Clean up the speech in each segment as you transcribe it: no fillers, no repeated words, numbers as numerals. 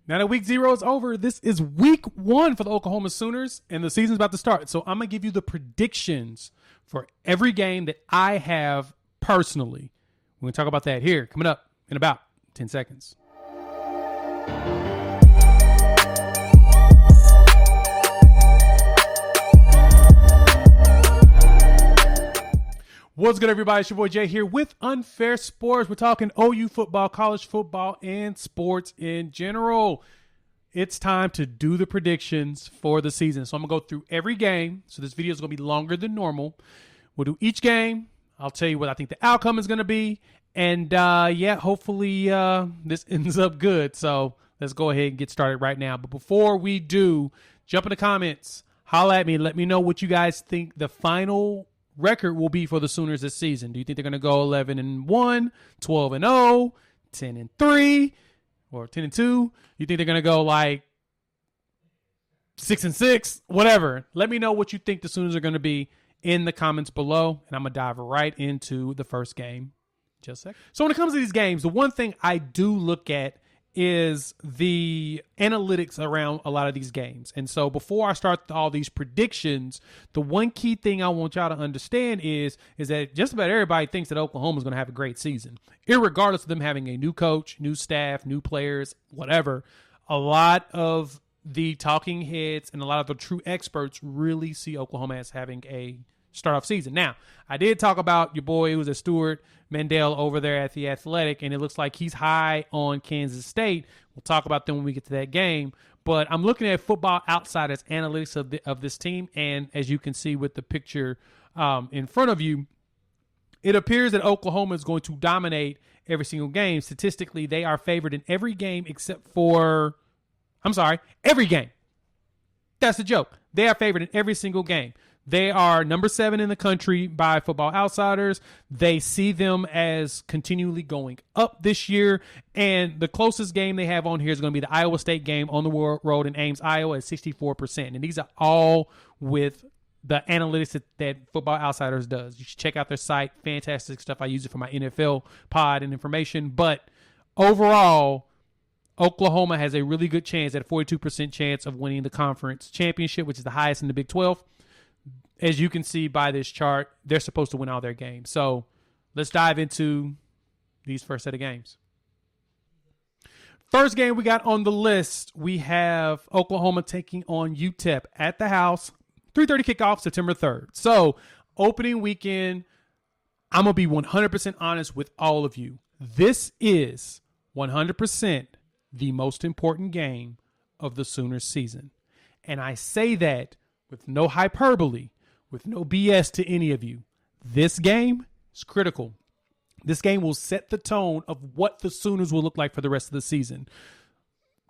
Now that week 0 is over, this is week 1 for the Oklahoma Sooners, and the season's about to start. So I'm going to give you the predictions for every game that I have personally. We're going to talk about that here, coming up in about 10 seconds. What's good, everybody? It's your boy Jay here with Unfair Sports. We're talking OU football, college football, and sports in general. It's time to do the predictions for the season. So I'm going to go through every game. So this video is going to be longer than normal. We'll do each game. I'll tell you what I think the outcome is going to be. And, hopefully this ends up good. So let's go ahead and get started right now. But before we do, jump in the comments. Holla at me. Let me know what you guys think the final record will be for the Sooners this season. Do you think they're going to go 11-1, 12-0, 10-3, or 10-2? You think they're going to go like 6-6, whatever? Let me know what you think the Sooners are going to be in the comments below, and I'm going to dive right into the first game. Just a sec. So when it comes to these games, the one thing I do look at is the analytics around a lot of these games. And so before I start all these predictions, the one key thing I want y'all to understand is that just about everybody thinks that Oklahoma is going to have a great season, irregardless of them having a new coach, new staff, new players, whatever. A lot of the talking heads and a lot of the true experts really see Oklahoma as having a start-off season. Now, I did talk about your boy who's a Stuart Mandel over there at The Athletic, and it looks like he's high on Kansas State. We'll talk about them when we get to that game. But I'm looking at Football Outsiders analytics of this team, and as you can see with the picture in front of you, it appears that Oklahoma is going to dominate every single game. Statistically, they are favored in every game except for every game. That's the joke. They are favored in every single game. They are number 7 in the country by Football Outsiders. They see them as continually going up this year. And the closest game they have on here is going to be the Iowa State game on the road in Ames, Iowa at 64%. And these are all with the analytics that Football Outsiders does. You should check out their site. Fantastic stuff. I use it for my NFL pod and information. But overall, Oklahoma has a really good chance, at a 42% chance of winning the conference championship, which is the highest in the Big 12. As you can see by this chart, they're supposed to win all their games. So let's dive into these first set of games. First game we got on the list, we have Oklahoma taking on UTEP at the house. 3:30 kickoff, September 3rd. So opening weekend, I'm going to be 100% honest with all of you. This is 100% the most important game of the Sooners season. And I say that with no hyperbole, with no BS to any of you. This game is critical. This game will set the tone of what the Sooners will look like for the rest of the season.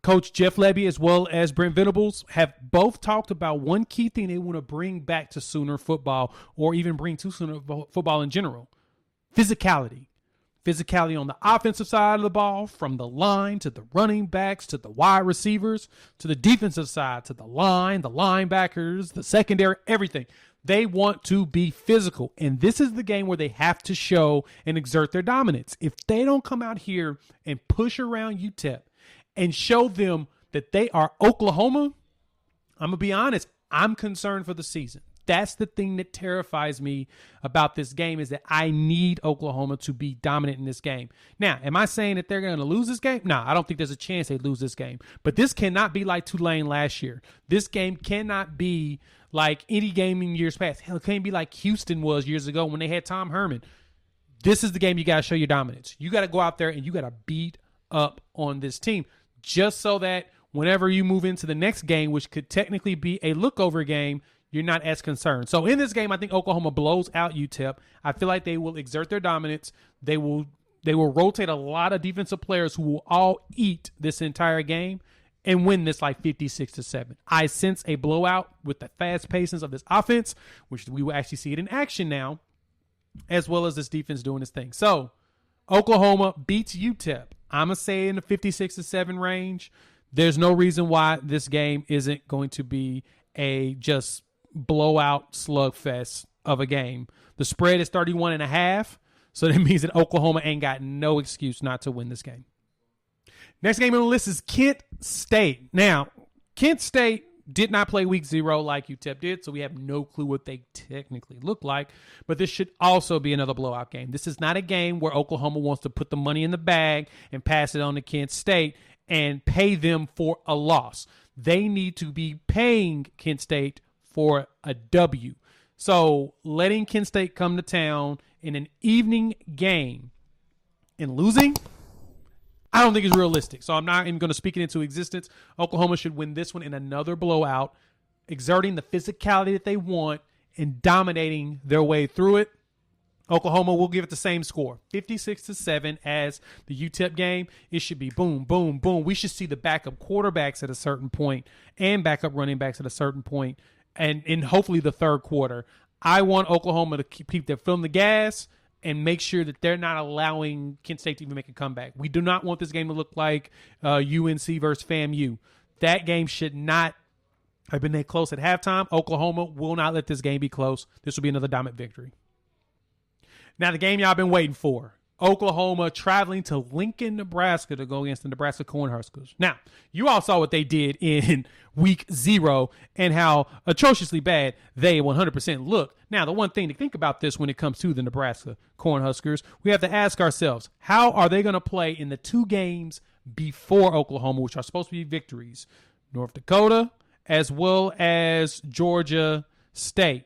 Coach Jeff Lebby as well as Brent Venables have both talked about one key thing they want to bring back to Sooner football, or even bring to Sooner football in general: physicality. Physicality on the offensive side of the ball, from the line to the running backs to the wide receivers to the defensive side, to the line, the linebackers, the secondary, everything. They want to be physical, and this is the game where they have to show and exert their dominance. If they don't come out here and push around UTEP and show them that they are Oklahoma, I'm going to be honest, I'm concerned for the season. That's the thing that terrifies me about this game, is that I need Oklahoma to be dominant in this game. Now, am I saying that they're going to lose this game? No, I don't think there's a chance they lose this game. But this cannot be like Tulane last year. This game cannot be like any game in years past. Hell, it can't be like Houston was years ago when they had Tom Herman. This is the game you got to show your dominance. You got to go out there and you got to beat up on this team, just so that whenever you move into the next game, which could technically be a lookover game, you're not as concerned. So in this game, I think Oklahoma blows out UTEP. I feel like they will exert their dominance. They will rotate a lot of defensive players who will all eat this entire game and win this like 56-7. I sense a blowout with the fast pacings of this offense, which we will actually see it in action now, as well as this defense doing its thing. So Oklahoma beats UTEP. I'm going to say in the 56-7 range. There's no reason why this game isn't going to be a just blowout slugfest of a game. The spread is 31.5, so that means that Oklahoma ain't got no excuse not to win this game. Next game on the list is Kent State. Now, Kent State did not play week 0 like UTEP did, so we have no clue what they technically look like. But this should also be another blowout game. This is not a game where Oklahoma wants to put the money in the bag and pass it on to Kent State and pay them for a loss. They need to be paying Kent State for a W. So letting Kent State come to town in an evening game and losing, I don't think is realistic. So I'm not even going to speak it into existence. Oklahoma should win this one in another blowout, exerting the physicality that they want and dominating their way through it. Oklahoma will give it the same score, 56-7 as the UTEP game. It should be boom, boom, boom. We should see the backup quarterbacks at a certain point and backup running backs at a certain point, and in hopefully the third quarter. I want Oklahoma to keep their foot on the gas and make sure that they're not allowing Kent State to even make a comeback. We do not want this game to look like UNC versus FAMU. That game should not have been that close at halftime. Oklahoma will not let this game be close. This will be another dominant victory. Now, the game y'all been waiting for. Oklahoma traveling to Lincoln, Nebraska to go against the Nebraska Cornhuskers. Now, you all saw what they did in week 0 and how atrociously bad they 100% look. Now, the one thing to think about this when it comes to the Nebraska Cornhuskers, we have to ask ourselves, how are they going to play in the 2 games before Oklahoma, which are supposed to be victories? North Dakota as well as Georgia State.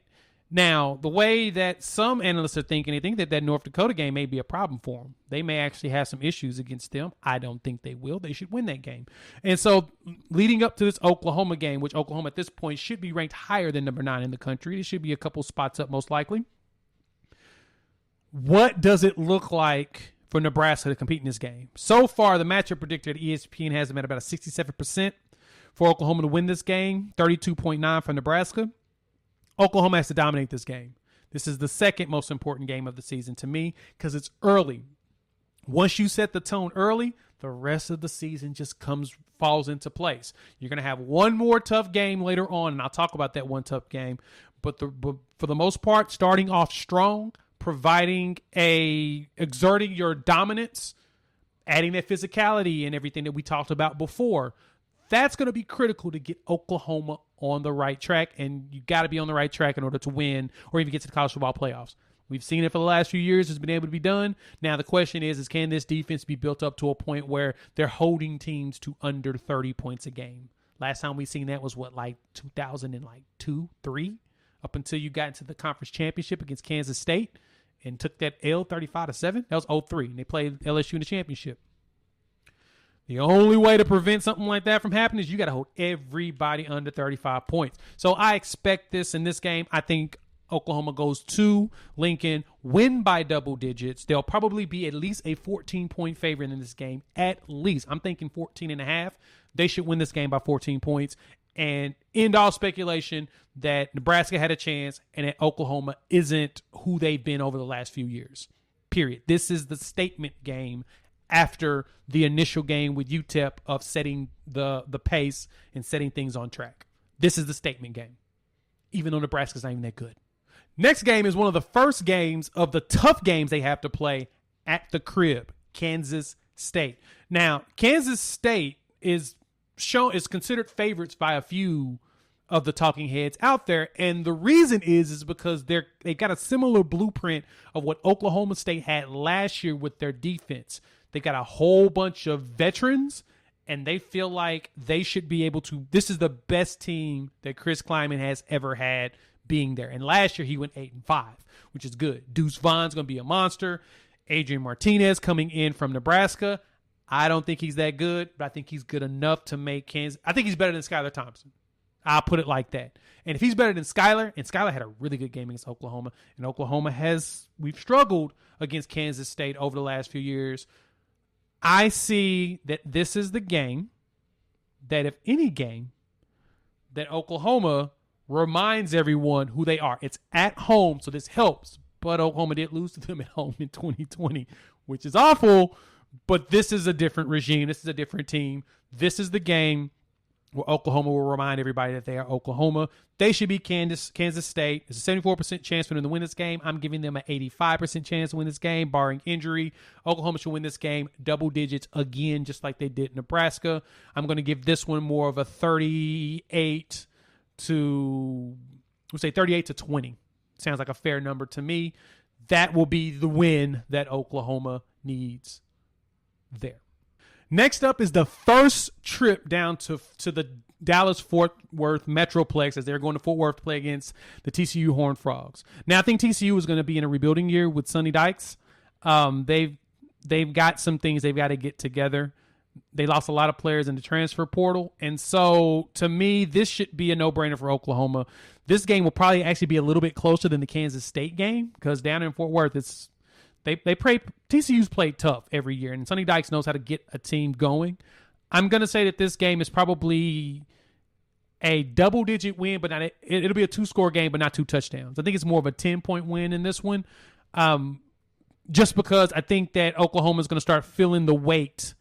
Now, the way that some analysts are thinking, they think that that North Dakota game may be a problem for them. They may actually have some issues against them. I don't think they will. They should win that game. And so leading up to this Oklahoma game, which Oklahoma at this point should be ranked higher than number 9 in the country. It should be a couple spots up most likely. What does it look like for Nebraska to compete in this game? So far, the matchup predictor at ESPN has them at about a 67% for Oklahoma to win this game, 32.9 for Nebraska. Oklahoma has to dominate this game. This is the second most important game of the season to me because it's early. Once you set the tone early, the rest of the season just falls into place. You're going to have one more tough game later on, and I'll talk about that one tough game. But for the most part, starting off strong, exerting your dominance, adding that physicality and everything that we talked about before, that's going to be critical to get Oklahoma on the right track, and you got to be on the right track in order to win or even get to the college football playoffs. We've seen it for the last few years. It's been able to be done. Now the question is can this defense be built up to a point where they're holding teams to under 30 points a game? Last time we seen that was 2002, 3, up until you got into the conference championship against Kansas State and took that L 35-7. That was 03, and they played LSU in the championship. The only way to prevent something like that from happening is you got to hold everybody under 35 points. So I expect this in this game. I think Oklahoma goes to Lincoln, win by double digits. They'll probably be at least a 14-point favorite in this game, at least. I'm thinking 14.5. They should win this game by 14 points and end all speculation that Nebraska had a chance and that Oklahoma isn't who they've been over the last few years. Period. This is the statement game after the initial game with UTEP of setting the pace and setting things on track. This is the statement game, even though Nebraska's not even that good. Next game is one of the first games of the tough games they have to play at the crib, Kansas State. Now, Kansas State is considered favorites by a few of the talking heads out there, and the reason is because they got a similar blueprint of what Oklahoma State had last year with their defense. They got a whole bunch of veterans, and they feel like they should be able to. This is the best team that Chris Kleiman has ever had being there. And last year he went 8-5, which is good. Deuce Vaughn's going to be a monster. Adrian Martinez coming in from Nebraska. I don't think he's that good, but I think he's good enough to make Kansas. I think he's better than Skylar Thompson. I'll put it like that. And if he's better than Skylar, and Skylar had a really good game against Oklahoma, and Oklahoma we've struggled against Kansas State over the last few years. I see that this is the game that, if any game, that Oklahoma reminds everyone who they are. It's at home, so this helps. But Oklahoma did lose to them at home in 2020, which is awful. But this is a different regime. This is a different team. This is the game where Oklahoma will remind everybody that they are Oklahoma. They should be Kansas State. There's a 74% chance for them to win this game. I'm giving them an 85% chance to win this game, barring injury. Oklahoma should win this game double digits again, just like they did Nebraska. I'm going to give this one more of a 38 to 20. Sounds like a fair number to me. That will be the win that Oklahoma needs there. Next up is the first trip down to the Dallas-Fort Worth Metroplex as they're going to Fort Worth to play against the TCU Horned Frogs. Now, I think TCU is going to be in a rebuilding year with Sonny Dykes. They've got some things they've got to get together. They lost a lot of players in the transfer portal. And so, to me, this should be a no-brainer for Oklahoma. This game will probably actually be a little bit closer than the Kansas State game because down in Fort Worth, TCU's played tough every year, and Sonny Dykes knows how to get a team going. I'm going to say that this game is probably a double-digit win, but it'll be a 2-score game, but not 2 touchdowns. I think it's more of a 10-point win in this one, just because I think that Oklahoma is going to start feeling the weight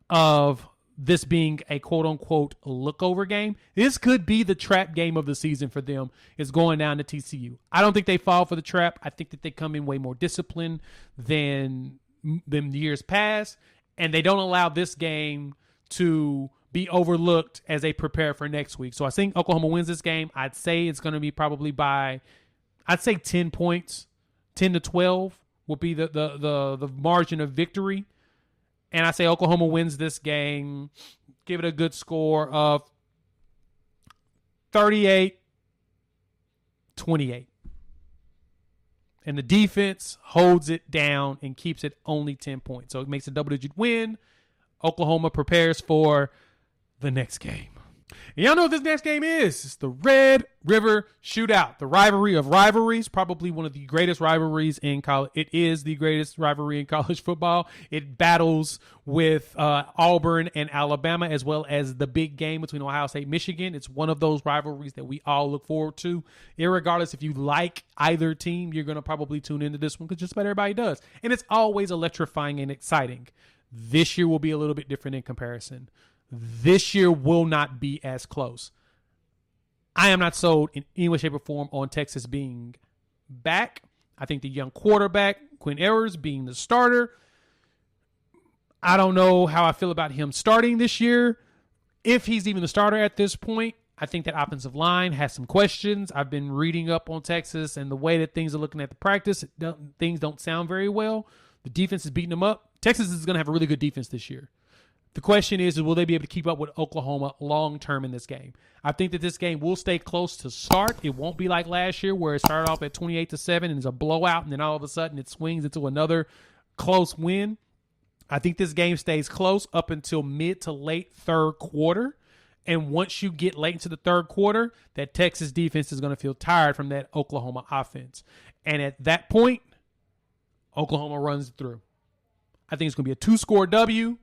of this being a quote-unquote lookover game. This could be the trap game of the season for them, is going down to TCU. I don't think they fall for the trap. I think that they come in way more disciplined than years past, and they don't allow this game to be overlooked as they prepare for next week. So I think Oklahoma wins this game. I'd say it's going to be probably by, 10 points. 10 to 12 will be the margin of victory. And I say Oklahoma wins this game. Give it a good score of 38-28. And the defense holds it down and keeps it only 10 points. So it makes a double-digit win. Oklahoma prepares for the next game. And y'all know what this next game is. It's the Red River Shootout, the rivalry of rivalries, probably one of the greatest rivalries in college. It is the greatest rivalry in college football. It battles with Auburn and Alabama, as well as the big game between Ohio State and Michigan. It's one of those rivalries that we all look forward to. Irregardless if you like either team, you're going to probably tune into this one because just about everybody does. And it's always electrifying and exciting. This year will be a little bit different in comparison. This year will not be as close. I am not sold in any way, shape, or form on Texas being back. I think the young quarterback, Quinn Ewers, being the starter. I don't know how I feel about him starting this year. If he's even the starter at this point, I think that offensive line has some questions. I've been reading up on Texas and the way that things are looking at the practice. Things don't sound very well. The defense is beating them up. Texas is going to have a really good defense this year. The question is will they be able to keep up with Oklahoma long-term in this game? I think that this game will stay close to start. It won't be like last year where it started off at 28-7 and it's a blowout, and then all of a sudden it swings into another close win. I think this game stays close up until mid to late third quarter. And once you get late into the third quarter, that Texas defense is going to feel tired from that Oklahoma offense. And at that point, Oklahoma runs through. I think it's going to be a 2-score W.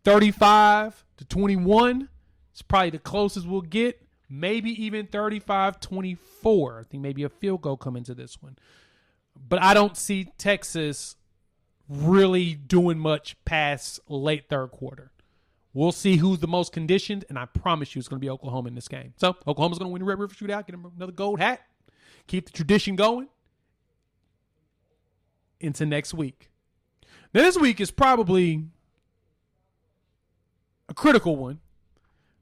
35-21. It's probably the closest we'll get. Maybe even 35-24. I think maybe a field goal come into this one. But I don't see Texas really doing much past late third quarter. We'll see who's the most conditioned, and I promise you it's going to be Oklahoma in this game. So Oklahoma's going to win the Red River Shootout, get them another gold hat, keep the tradition going into next week. Now this week is probably a critical one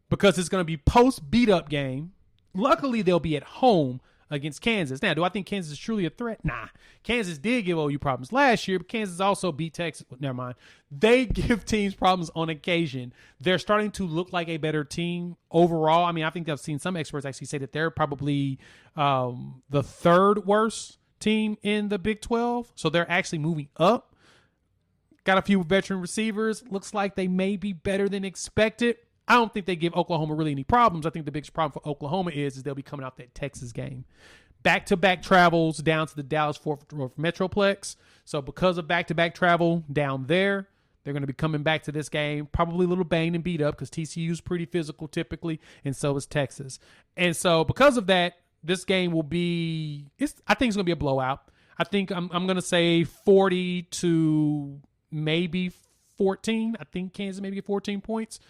because it's going to be post beat up game. Luckily, they'll be at home against Kansas. Now, do I think Kansas is truly a threat? Nah. Kansas did give OU problems last year, but Kansas also beat Texas. Never mind. They give teams problems on occasion. They're starting to look like a better team overall. I mean, I think I've seen some experts actually say that they're probably the third worst team in the Big 12. So they're actually moving up. Got a few veteran receivers. Looks like they may be better than expected. I don't think they give Oklahoma really any problems. I think the biggest problem for Oklahoma is they'll be coming out that Texas game. Back-to-back travels down to the Dallas-Fort Worth Metroplex. So because of back-to-back travel down there, they're going to be coming back to this game probably a little banged and beat up because TCU's pretty physical typically, and so is Texas. And so because of that, this game will be I think it's going to be a blowout. I think I'm going to say 40 to maybe 14. I think Kansas maybe get 14 points.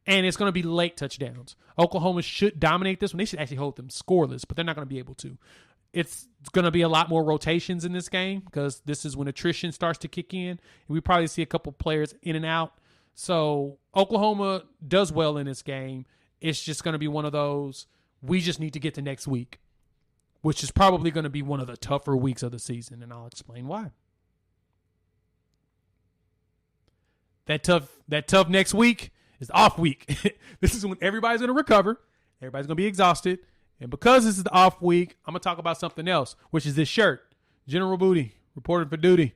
And it's going to be late touchdowns. Oklahoma should dominate this one. They should actually hold them scoreless, but they're not going to be able to. It's going to be a lot more rotations in this game because this is when attrition starts to kick in. And we probably see a couple players in and out. So Oklahoma does well in this game. It's just going to be one of those, we just need to get to next week, which is probably going to be one of the tougher weeks of the season, and I'll explain why. That tough next week is the off week. This is when everybody's going to recover. Everybody's going to be exhausted. And because this is the off week, I'm going to talk about something else, which is this shirt. General Booty, reporting for duty.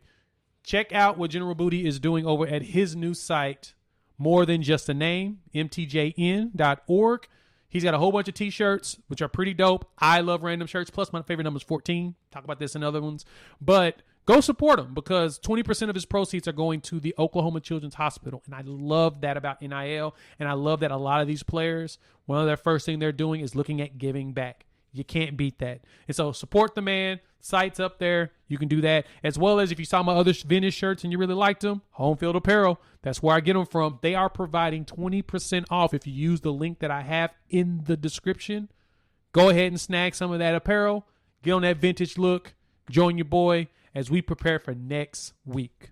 Check out what General Booty is doing over at his new site, More Than Just a Name, mtjn.org. He's got a whole bunch of T-shirts, which are pretty dope. I love random shirts. Plus, my favorite number is 14. Talk about this in other ones. But go support him because 20% of his proceeds are going to the Oklahoma Children's Hospital. And I love that about NIL. And I love that a lot of these players, one of their first thing they're doing is looking at giving back. You can't beat that. And so support the man. Site's up there. You can do that. As well as if you saw my other vintage shirts and you really liked them, Home Field Apparel. That's where I get them from. They are providing 20% off if you use the link that I have in the description. Go ahead and snag some of that apparel. Get on that vintage look. Join your boy as we prepare for next week.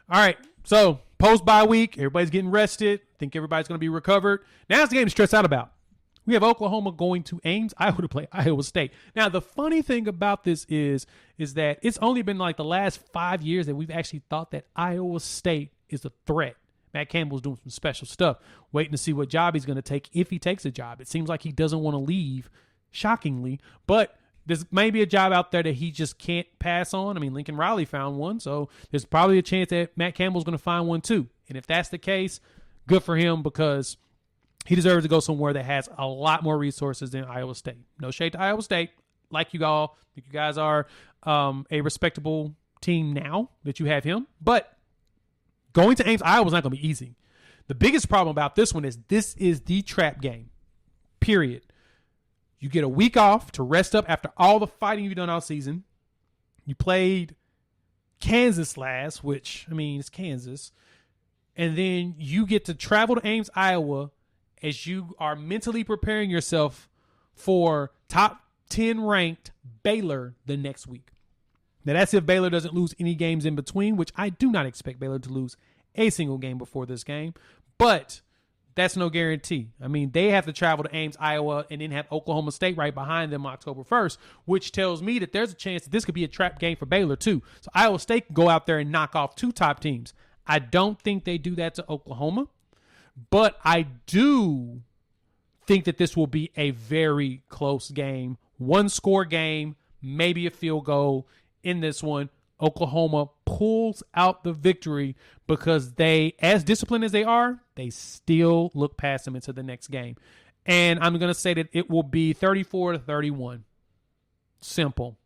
All right. So post-bye week. Everybody's getting rested. Think everybody's going to be recovered. Now's the game to stress out about. We have Oklahoma going to Ames, Iowa to play Iowa State. Now, the funny thing about this is that it's only been like the last 5 years that we've actually thought that Iowa State is a threat. Matt Campbell's doing some special stuff, waiting to see what job he's going to take if he takes a job. It seems like he doesn't want to leave, shockingly, but there's maybe a job out there that he just can't pass on. I mean, Lincoln Riley found one, so there's probably a chance that Matt Campbell's going to find one too. And if that's the case, good for him because he deserves to go somewhere that has a lot more resources than Iowa State. No shade to Iowa State. Like you all, I think you guys are a respectable team now that you have him. But going to Ames, Iowa is not going to be easy. The biggest problem about this one is the trap game, period. You get a week off to rest up after all the fighting you've done all season. You played Kansas last, which, I mean, it's Kansas. And then you get to travel to Ames, Iowa, as you are mentally preparing yourself for top 10 ranked Baylor the next week. Now, that's if Baylor doesn't lose any games in between, which I do not expect Baylor to lose a single game before this game. But that's no guarantee. I mean, they have to travel to Ames, Iowa, and then have Oklahoma State right behind them October 1st, which tells me that there's a chance that this could be a trap game for Baylor too. So Iowa State can go out there and knock off two top teams. I don't think they do that to Oklahoma. But I do think that this will be a very close game. One-score game, maybe a field goal in this one. Oklahoma pulls out the victory because they, as disciplined as they are, they still look past them into the next game. And I'm going to say that it will be 34-31. Simple.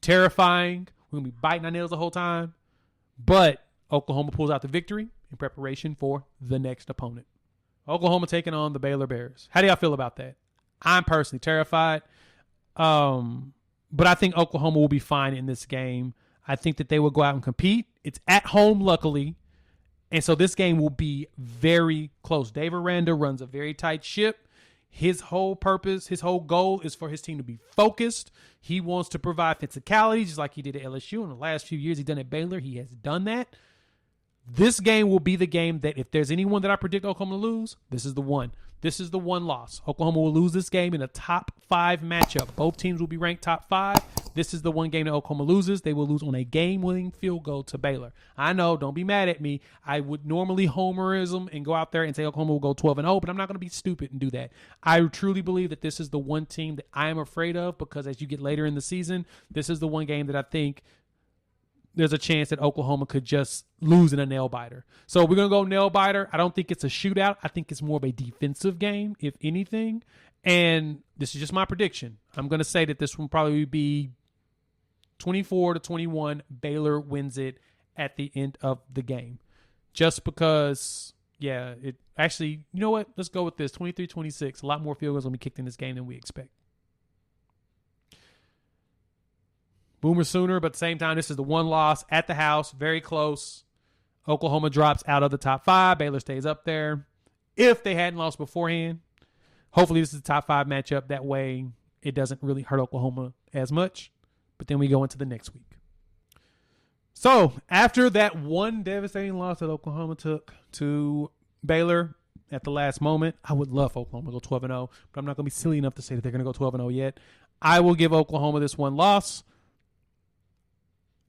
Terrifying. We're going to be biting our nails the whole time. But Oklahoma pulls out the victory in preparation for the next opponent. Oklahoma taking on the Baylor Bears. How do y'all feel about that? I'm personally terrified. But I think Oklahoma will be fine in this game. I think that they will go out and compete. It's at home, luckily. And so this game will be very close. Dave Aranda runs a very tight ship. His whole purpose, his whole goal is for his team to be focused. He wants to provide physicality, just like he did at LSU. In the last few years, he's done at Baylor. He has done that. This game will be the game that if there's anyone that I predict Oklahoma to lose, this is the one. This is the one loss. Oklahoma will lose this game in a top 5 matchup. Both teams will be ranked top 5. This is the one game that Oklahoma loses. They will lose on a game-winning field goal to Baylor. I know, don't be mad at me. I would normally homerism and go out there and say Oklahoma will go 12-0, but I'm not going to be stupid and do that. I truly believe that this is the one team that I am afraid of because as you get later in the season, this is the one game that I think there's a chance that Oklahoma could just lose in a nail-biter. So we're going to go nail-biter. I don't think it's a shootout. I think it's more of a defensive game, if anything. And this is just my prediction. I'm going to say that this will probably be 24-21. Baylor wins it at the end of the game. Just because, yeah, it actually, you know what? Let's go with this. 23-26. A lot more field goals will be kicked in this game than we expect. Boomer Sooner, but at the same time, this is the one loss at the house, very close. Oklahoma drops out of the top 5. Baylor stays up there. If they hadn't lost beforehand, hopefully this is a top 5 matchup. That way it doesn't really hurt Oklahoma as much. But then we go into the next week. So after that one devastating loss that Oklahoma took to Baylor at the last moment, I would love Oklahoma to go 12-0, but I'm not going to be silly enough to say that they're going to go 12-0 yet. I will give Oklahoma this one loss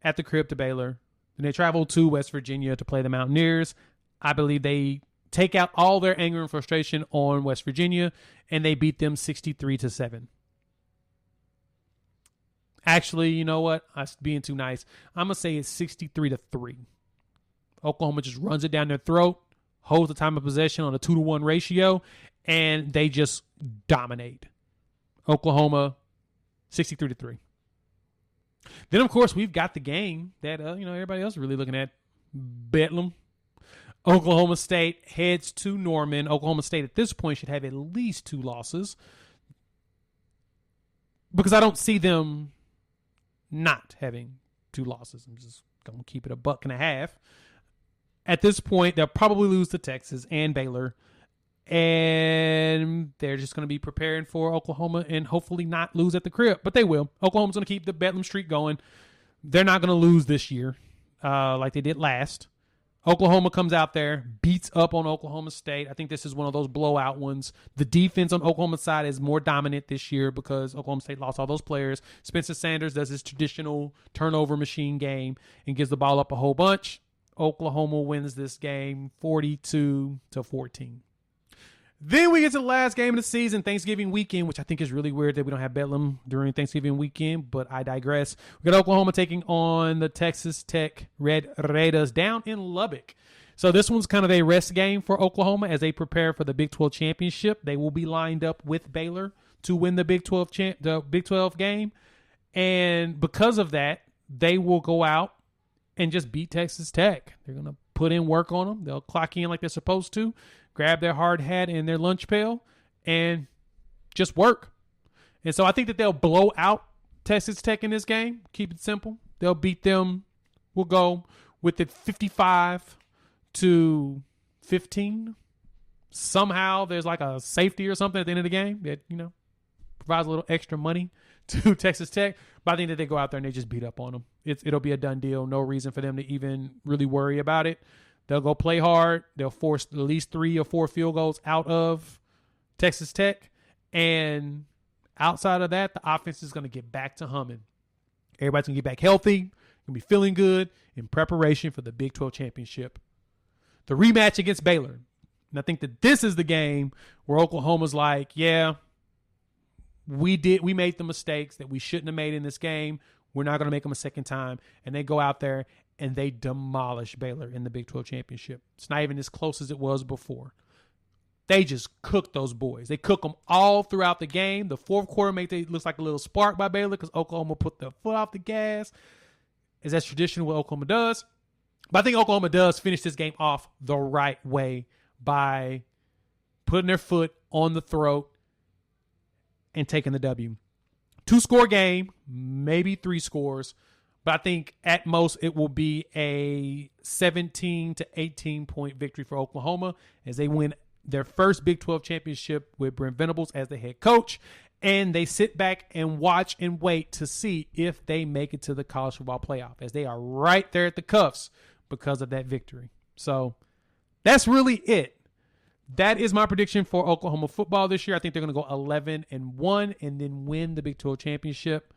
at the crib to Baylor. Then they travel to West Virginia to play the Mountaineers. I believe they take out all their anger and frustration on West Virginia, and they beat them 63-7. Actually, you know what? I'm being too nice. I'm going to say it's 63-3. Oklahoma just runs it down their throat, holds the time of possession on a 2-to-1 ratio, and they just dominate. Oklahoma, 63-3. Then, of course, we've got the game that everybody else is really looking at. Bedlam. Oklahoma State heads to Norman. Oklahoma State at this point should have at least 2 losses because I don't see them not having 2 losses. I'm just going to keep it a $1.50. At this point, they'll probably lose to Texas and Baylor, and they're just going to be preparing for Oklahoma and hopefully not lose at the crib, but they will. Oklahoma's going to keep the Bedlam streak going. They're not going to lose this year like they did last. Oklahoma comes out there, beats up on Oklahoma State. I think this is one of those blowout ones. The defense on Oklahoma's side is more dominant this year because Oklahoma State lost all those players. Spencer Sanders does his traditional turnover machine game and gives the ball up a whole bunch. Oklahoma wins this game 42-14. Then we get to the last game of the season, Thanksgiving weekend, which I think is really weird that we don't have Bedlam during Thanksgiving weekend, but I digress. We got Oklahoma taking on the Texas Tech Red Raiders down in Lubbock. So this one's kind of a rest game for Oklahoma as they prepare for the Big 12 championship. They will be lined up with Baylor to win the Big 12 game. And because of that, they will go out and just beat Texas Tech. They're going to put in work on them. They'll clock in like they're supposed to, grab their hard hat and their lunch pail, and just work. And so I think that they'll blow out Texas Tech in this game. Keep it simple. They'll beat them. We'll go with it 55-15. Somehow there's like a safety or something at the end of the game that, provides a little extra money to Texas Tech. But I think that they go out there and they just beat up on them. It'll be a done deal. No reason for them to even really worry about it. They'll go play hard. They'll force at least 3 or 4 field goals out of Texas Tech. And outside of that, the offense is going to get back to humming. Everybody's going to get back healthy, going to be feeling good in preparation for the Big 12 championship. The rematch against Baylor. And I think that this is the game where Oklahoma's like, yeah, we made the mistakes that we shouldn't have made in this game. We're not going to make them a second time. And they go out there and they demolish Baylor in the Big 12 championship. It's not even as close as it was before. They just cooked those boys. They cook them all throughout the game. The fourth quarter it looks like a little spark by Baylor because Oklahoma put their foot off the gas, as that's traditional what Oklahoma does. But I think Oklahoma does finish this game off the right way by putting their foot on the throat and taking the W. 2-score game, maybe 3 scores. But I think at most it will be a 17-18 point victory for Oklahoma as they win their first Big 12 championship with Brent Venables as the head coach. And they sit back and watch and wait to see if they make it to the college football playoff, as they are right there at the cuffs because of that victory. So that's really it. That is my prediction for Oklahoma football this year. I think they're going to go 11-1 and then win the Big 12 championship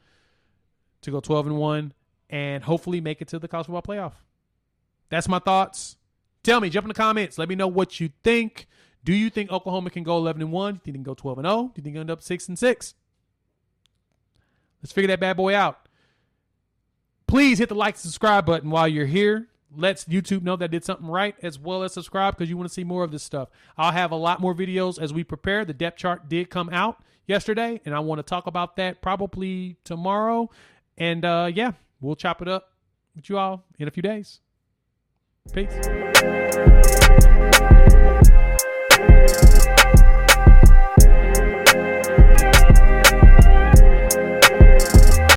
to go 12-1 and hopefully make it to the college football playoff. That's my thoughts. Tell me, jump in the comments. Let me know what you think. Do you think Oklahoma can go 11-1? Do you think they can go 12-0? Do you think they'll end up 6-6? Let's figure that bad boy out. Please hit the like and subscribe button while you're here. Let's YouTube know that I did something right, as well as subscribe because you want to see more of this stuff. I'll have a lot more videos as we prepare. The depth chart did come out yesterday, and I want to talk about that probably tomorrow. And, we'll chop it up with you all in a few days. Peace.